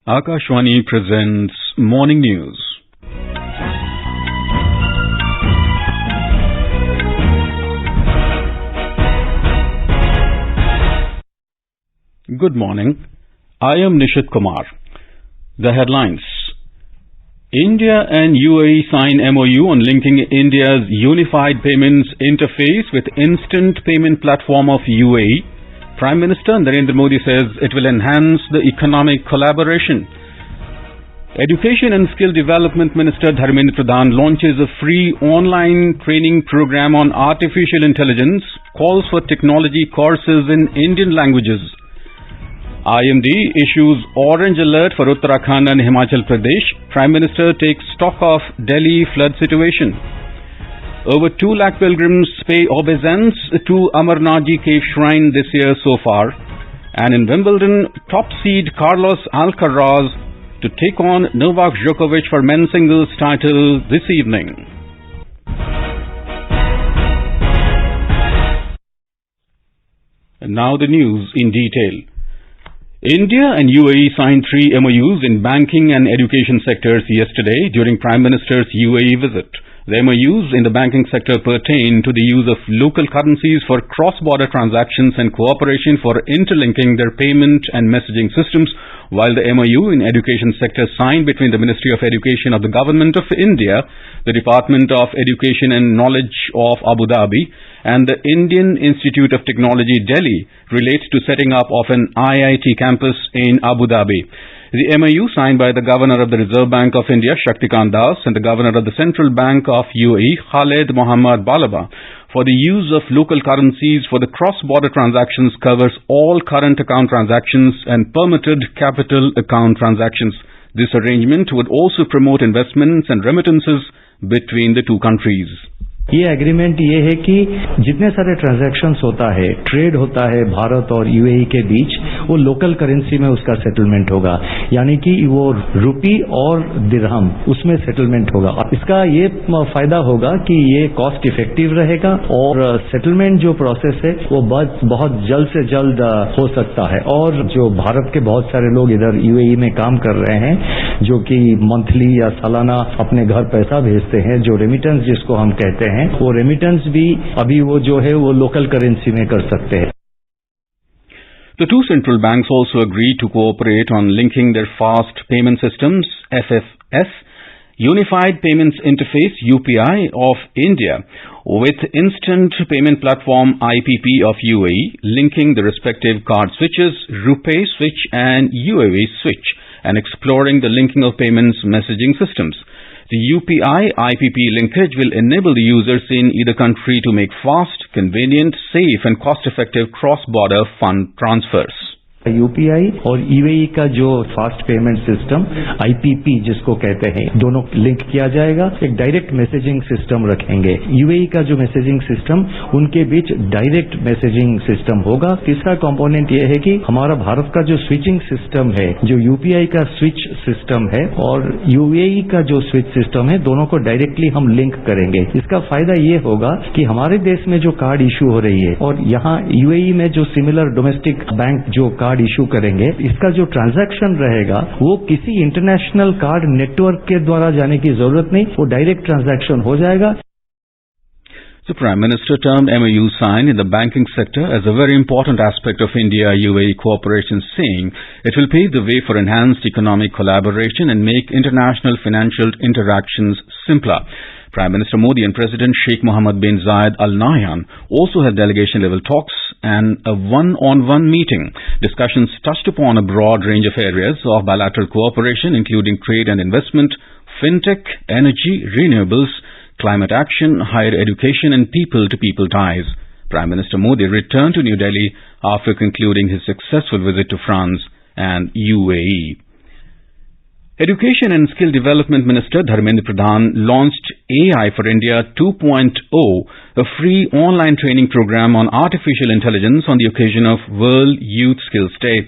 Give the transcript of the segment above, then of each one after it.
Akashwani presents Morning News. Good morning. I am Nishit Kumar. The headlines. India and UAE sign MoU on linking India's unified payments interface with instant payment platform of UAE. Prime Minister Narendra Modi says it will enhance the economic collaboration. Education and Skill Development Minister Dharmendra Pradhan launches a free online training program on artificial intelligence, calls for technology courses in Indian languages. IMD issues orange alert for Uttarakhand and Himachal Pradesh. Prime Minister takes stock of Delhi flood situation. Over 2 lakh pilgrims pay obeisance to Amarnath Ji Cave Shrine this year so far. And in Wimbledon, top seed Carlos Alcaraz to take on Novak Djokovic for men's singles title this evening. And now the news in detail. India and UAE signed 3 MoUs in banking and education sectors yesterday during Prime Minister's UAE visit. The MoUs in the banking sector pertain to the use of local currencies for cross-border transactions and cooperation for interlinking their payment and messaging systems, while the MoU in education sector signed between the Ministry of Education of the Government of India, the Department of Education and Knowledge of Abu Dhabi, and the Indian Institute of Technology Delhi relates to setting up of an IIT campus in Abu Dhabi. The MoU signed by the Governor of the Reserve Bank of India, Shaktikan Das, and the Governor of the Central Bank of UAE, Khaled Mohammad Balaba, for the use of local currencies for the cross-border transactions covers all current account transactions and permitted capital account transactions. This arrangement would also promote investments and remittances between the two countries. ये agreement ये है कि जितने सारे transactions होता है, trade होता है भारत और यूएई के बीच, वो लोकल करेंसी में उसका सेटलमेंट होगा, यानी कि वो रुपी और दिरहम उसमें सेटलमेंट होगा। इसका ये फायदा होगा कि ये कॉस्ट इफेक्टिव रहेगा और सेटलमेंट जो प्रोसेस है वो बहुत जल्द से जल्द हो सकता है। और जो भारत के बहुत सारे लोग इधर यूएई में काम कर रहे हैं, जो कि मंथली या सालाना अपने घर पैसा भेजते हैं, जो रेमिटेंस जिसको हम कहते हैं, वो रेमिटेंस भी अभी वो जो है वो लोकल करेंसी में कर सकते हैं। The two central banks also agreed to cooperate on linking their fast payment systems, FFS, Unified Payments Interface, UPI, of India, with Instant Payment Platform, IPP, of UAE, linking the respective card switches, RuPay switch and UAE switch, and exploring the linking of payments messaging systems. The UPI IPP linkage will enable the users in either country to make fast, convenient, safe and cost-effective cross-border fund transfers. UPI और UAE का जो fast payment system IPP जिसको कहते हैं, दोनों link किया जाएगा। एक डायरेक्ट मैसेजिंग सिस्टम रखेंगे। यूएई का जो मैसेजिंग सिस्टम, उनके बीच डायरेक्ट मैसेजिंग सिस्टम होगा। तीसरा कंपोनेंट ये है कि हमारा भारत का जो स्विचिंग सिस्टम है, जो यूपीआई का स्विच सिस्टम है और यूएई का जो स्विच सिस्टम है, दोनों को डायरेक्टली हम लिंक करेंगे। इसका फायदा ये होगा कि हमारे देश में जो कार्ड इशू हो रही है और यहाँ यूएई में जो सिमिलर डोमेस्टिक बैंक जो कार्ड इशू करेंगे, इसका जो ट्रांजैक्शन रहेगा वो किसी इंटरनेशनल कार्ड नेटवर्क के द्वारा जाने की जरूरत नहीं, वो डायरेक्ट ट्रांजैक्शन हो जाएगा। The Prime Minister termed MoU sign in the banking sector as a very important aspect of India-UAE cooperation, saying it will pave the way for enhanced economic collaboration and make international financial interactions simpler. Prime Minister Modi and President Sheikh Mohammed bin Zayed Al Nahyan also had delegation-level talks and a one-on-one meeting. Discussions touched upon a broad range of areas of bilateral cooperation, including trade and investment, fintech, energy, renewables, climate action, higher education and people-to-people ties. Prime Minister Modi returned to New Delhi after concluding his successful visit to France and UAE. Education and Skill Development Minister Dharmendra Pradhan launched AI for India 2.0, a free online training program on artificial intelligence on the occasion of World Youth Skills Day.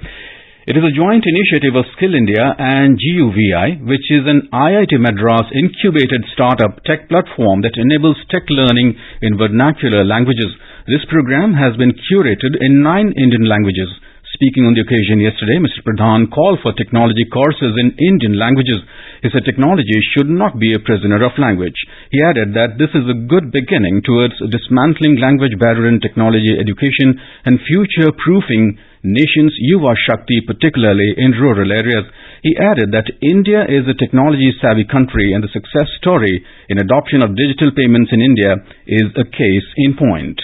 It is a joint initiative of Skill India and GUVI, which is an IIT Madras incubated startup tech platform that enables tech learning in vernacular languages. This program has been curated in 9 Indian languages. Speaking on the occasion yesterday, Mr. Pradhan called for technology courses in Indian languages. He said technology should not be a prisoner of language. He added that this is a good beginning towards dismantling language barrier in technology education and future-proofing nation's Yuva Shakti, particularly in rural areas. He added that India is a technology-savvy country and the success story in adoption of digital payments in India is a case in point.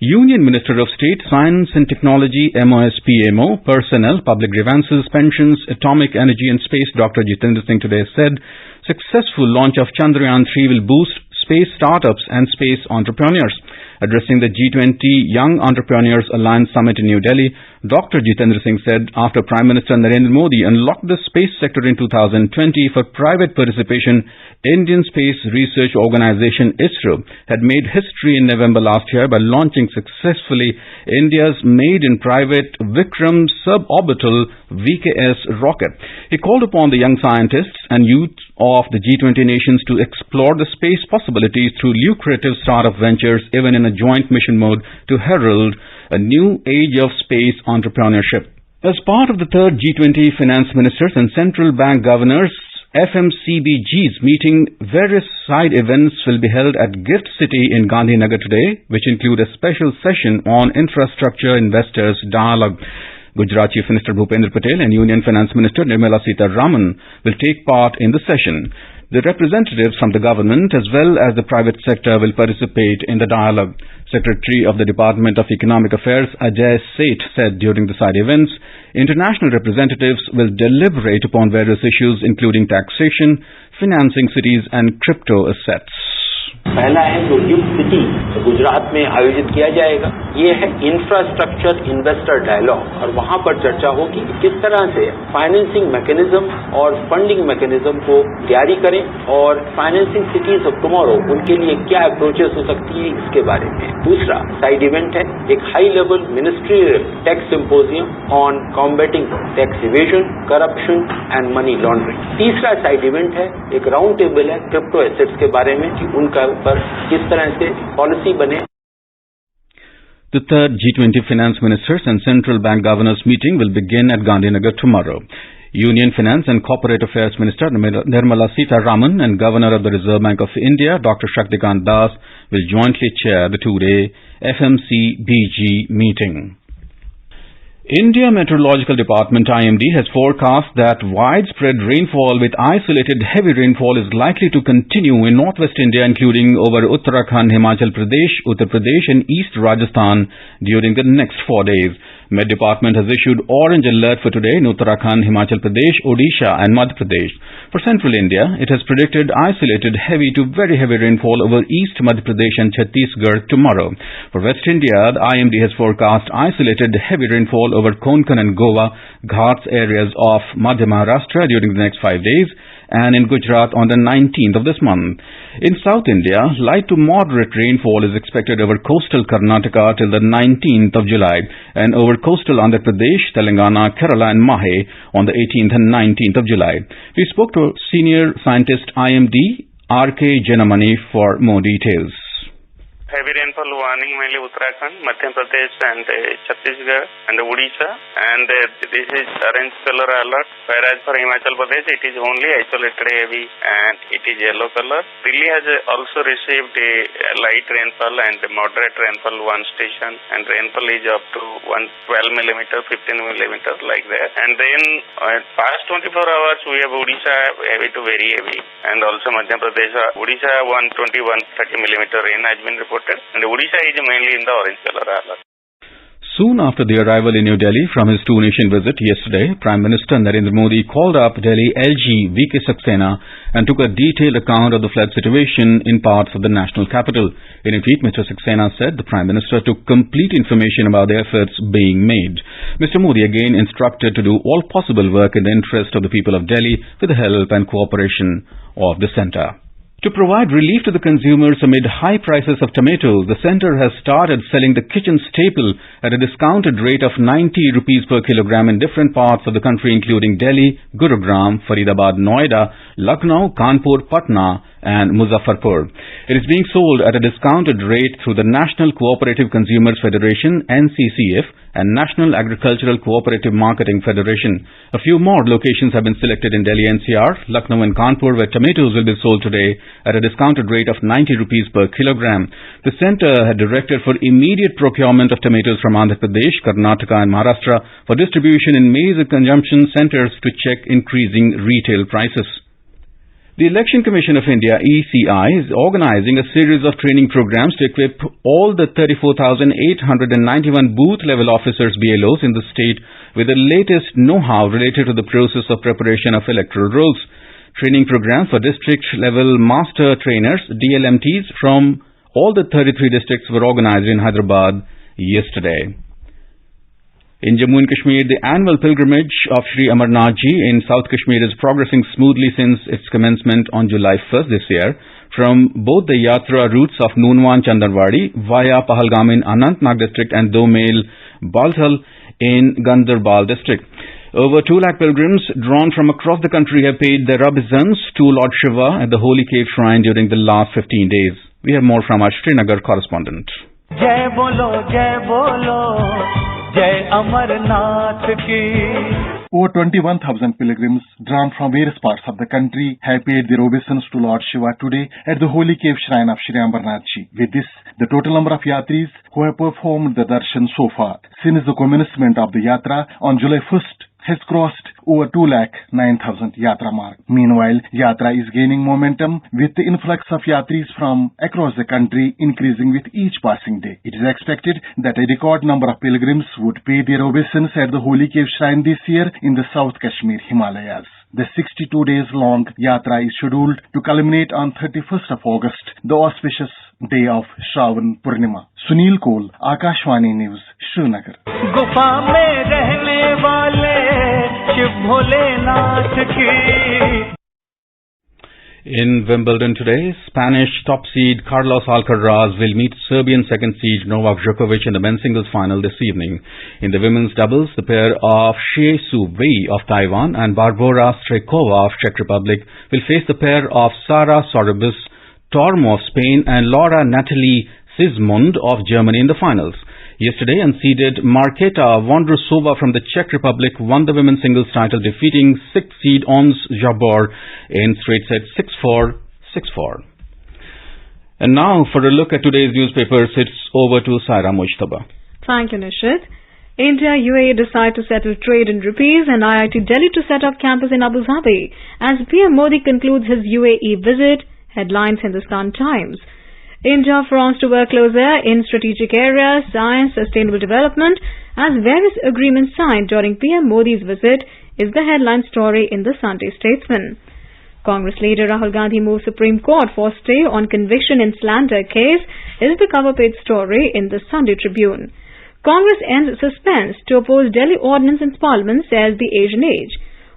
Union Minister of State, Science and Technology, MoSPMO, Personnel, Public Grievances, Pensions, Atomic Energy and Space, Dr. Jitendra Singh today said, successful launch of Chandrayaan-3 will boost space startups and space entrepreneurs. Addressing the G20 Young Entrepreneurs Alliance Summit in New Delhi, Dr. Jitendra Singh said after Prime Minister Narendra Modi unlocked the space sector in 2020 for private participation, Indian Space Research Organization ISRO had made history in November last year by launching successfully India's maiden-private Vikram suborbital VKS rocket. He called upon the young scientists and youth of the G20 nations to explore the space possibilities through lucrative startup ventures, even in a joint mission mode, to herald a new age of space entrepreneurship. As part of the third G20 finance ministers and central bank governors FMCBG's meeting, various side events will be held at Gift City in Gandhinagar today, which include a special session on infrastructure investors dialogue. Gujarat Chief Minister Bhupendra Patel and Union Finance Minister Nirmala Sitharaman will take part in the session. The representatives from the government as well as the private sector will participate in the dialogue. Secretary of the Department of Economic Affairs Ajay Seth said during the side events, international representatives will deliberate upon various issues including taxation, financing cities and crypto assets. पहला है जो gift city Gujarat में आयोजित किया जाएगा, ये है infrastructure investor dialogue और वहां पर चर्चा होगी कि किस तरह से फाइनेंसिंग मैकेनिज्म और फंडिंग मैकेनिज्म को तैयारी करें और फाइनेंसिंग सिटीज ऑफ टुमारो उनके लिए क्या अप्रोचेस हो सकती है इसके बारे में. दूसरा साइड इवेंट है एक high level ministerial tax symposium on combating tax evasion, corruption and money laundering. तीसरा साइड इवेंट है एक राउंड टेबल है क्रिप्टो एसेट्स के बारे में कि उनका पर किस तरह से पॉलिसी बने. The third G20 finance ministers and central bank governors meeting will begin at Gandhinagar tomorrow. Union Finance and Corporate Affairs Minister Nirmala Sitharaman and Governor of the Reserve Bank of India Dr. Shaktikant Das will jointly chair the two-day FMCBG meeting. India Meteorological Department IMD has forecast that widespread rainfall with isolated heavy rainfall is likely to continue in northwest India including over Uttarakhand, Himachal Pradesh, Uttar Pradesh and East Rajasthan during the next 4 days. Met Department has issued orange alert for today in Uttarakhand, Himachal Pradesh, Odisha and Madhya Pradesh. For central India, it has predicted isolated heavy to very heavy rainfall over East Madhya Pradesh and Chhattisgarh tomorrow. For West India, the IMD has forecast isolated heavy rainfall over Konkan and Goa, Ghats areas of Madhya Maharashtra during the next 5 days and in Gujarat on the 19th of this month. In South India, light to moderate rainfall is expected over coastal Karnataka till the 19th of July and over coastal Andhra Pradesh, Telangana, Kerala and Mahe on the 18th and 19th of July. We spoke to senior scientist IMD R.K. Janamani for more details. Heavy rainfall warning mainly Uttarakhand, Madhya Pradesh and Chhattisgarh and Odisha, and this is orange color alert, whereas for Himachal Pradesh it is only isolated heavy and it is yellow color. Delhi has also received a light rainfall and moderate rainfall one station, and rainfall is up to 12 millimeter, 15 millimeter like that. And then past 24 hours we have Odisha heavy to very heavy, and also Madhya Pradesh, Odisha 120-130 millimeter rain has been reported. And Odisha is mainly in the orange color alert. Soon after the arrival in New Delhi from his two-nation visit yesterday, Prime Minister Narendra Modi called up Delhi LG VK Saxena and took a detailed account of the flood situation in parts of the national capital. In a tweet, Mr. Saxena said the Prime Minister took complete information about the efforts being made. Mr. Modi again instructed to do all possible work in the interest of the people of Delhi with the help and cooperation of the centre. To provide relief to the consumers amid high prices of tomatoes, the centre has started selling the kitchen staple at a discounted rate of 90 rupees per kilogram in different parts of the country including Delhi, Gurugram, Faridabad, Noida, Lucknow, Kanpur, Patna and Muzaffarpur. It is being sold at a discounted rate through the National Cooperative Consumers Federation (NCCF) and National Agricultural Cooperative Marketing Federation. A few more locations have been selected in Delhi NCR, Lucknow and Kanpur, where tomatoes will be sold today at a discounted rate of 90 rupees per kilogram. The centre had directed for immediate procurement of tomatoes from Andhra Pradesh, Karnataka and Maharashtra for distribution in major consumption centres to check increasing retail prices. The Election Commission of India, ECI, is organising a series of training programs to equip all the 34,891 booth-level officers BLOs in the state with the latest know-how related to the process of preparation of electoral rolls. Training programs for district-level master trainers, DLMTs, from all the 33 districts were organised in Hyderabad yesterday. In Jammu and Kashmir, the annual pilgrimage of Sri Amarnath Ji in South Kashmir is progressing smoothly since its commencement on July 1st this year, from both the Yatra routes of Noonwan Chandarwadi via Pahalgam in Anantnag district and Domail Balthal in Gandarbal district. Over 2 lakh pilgrims drawn from across the country have paid their obeisance to Lord Shiva at the Holy Cave Shrine during the last 15 days. We have more from our Srinagar correspondent. Jai bolo, jai bolo. Jai Amarnath Ki. Over 21,000 pilgrims drawn from various parts of the country have paid their obeisance to Lord Shiva today at the Holy Cave Shrine of Sri Amarnath Ji. With this, the total number of yatris who have performed the darshan so far since the commencement of the yatra on July 1st has crossed over 2,09,000 yatra mark. Meanwhile, yatra is gaining momentum with the influx of yatris from across the country increasing with each passing day. It is expected that a record number of pilgrims would pay their obeisance at the Holy Cave Shrine this year in the South Kashmir Himalayas. The 62 days long yatra is scheduled to culminate on 31st of August, the auspicious day of Shravan Purnima. Sunil Kohl, Akashvani News, Srinagar. गुफा में रहने वाले शिव भोलेनाथ की. In Wimbledon today, Spanish top seed Carlos Alcaraz will meet Serbian second seed Novak Djokovic in the men's singles final this evening. In the women's doubles, the pair of Xie Su Wei of Taiwan and Barbora Strejkova of Czech Republic will face the pair of Sara Sorribes Tormo of Spain and Laura Natalie Sismund of Germany in the finals. Yesterday, unseeded Marketa Vondrousova from the Czech Republic won the women's singles title, defeating 6th seed Ons Jabeur in straight sets 6-4, 6-4. And now, for a look at today's newspapers, it's over to Saira Mujtaba. Thank you, Nishit. India, UAE decide to settle trade in rupees and IIT Delhi to set up campus in Abu Dhabi as PM Modi concludes his UAE visit. Headlines Hindustan Times. India, France to work closer in strategic areas, science, sustainable development as various agreements signed during PM Modi's visit is the headline story in the Sunday Statesman. Congress leader Rahul Gandhi moves Supreme Court for stay on conviction in slander case is the cover page story in the Sunday Tribune. Congress ends suspense to oppose Delhi ordinance in Parliament, says the Asian Age.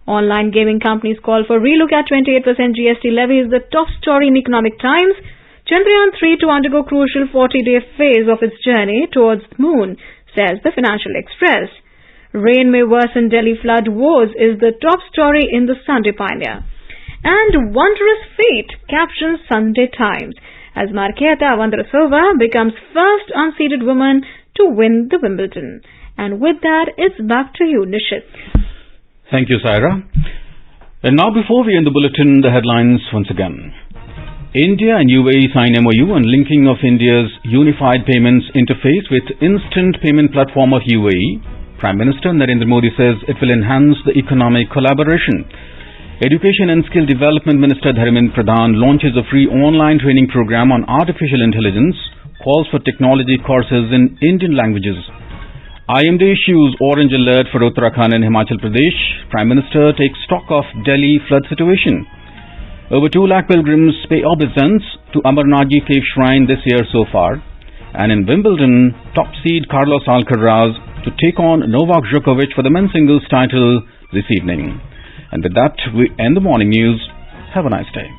Online gaming companies call for relook at 28% GST levy is the top story in Economic Times. Chandrayaan-3 to undergo crucial 40-day phase of its journey towards the moon, says the Financial Express. Rain may worsen Delhi flood woes is the top story in the Sunday Pioneer. And wondrous feat captions Sunday Times as Marketa Vondrousova becomes first unseeded woman to win the Wimbledon. And with that, it's back to you, Nishit. Thank you, Saira. And now, before we end the bulletin, the headlines once again. India and UAE sign MoU on linking of India's unified payments interface with instant payment platform of UAE. Prime Minister Narendra Modi says it will enhance the economic collaboration. Education and Skill Development Minister Dharmendra Pradhan launches a free online training program on artificial intelligence, calls for technology courses in Indian languages. IMD issues orange alert for Uttarakhand and Himachal Pradesh. Prime Minister takes stock of Delhi flood situation. Over 2 lakh pilgrims pay obeisance to Amarnath Ji Cave Shrine this year so far. And in Wimbledon, top seed Carlos Alcaraz to take on Novak Djokovic for the men's singles title this evening. And with that, we end the morning news. Have a nice day.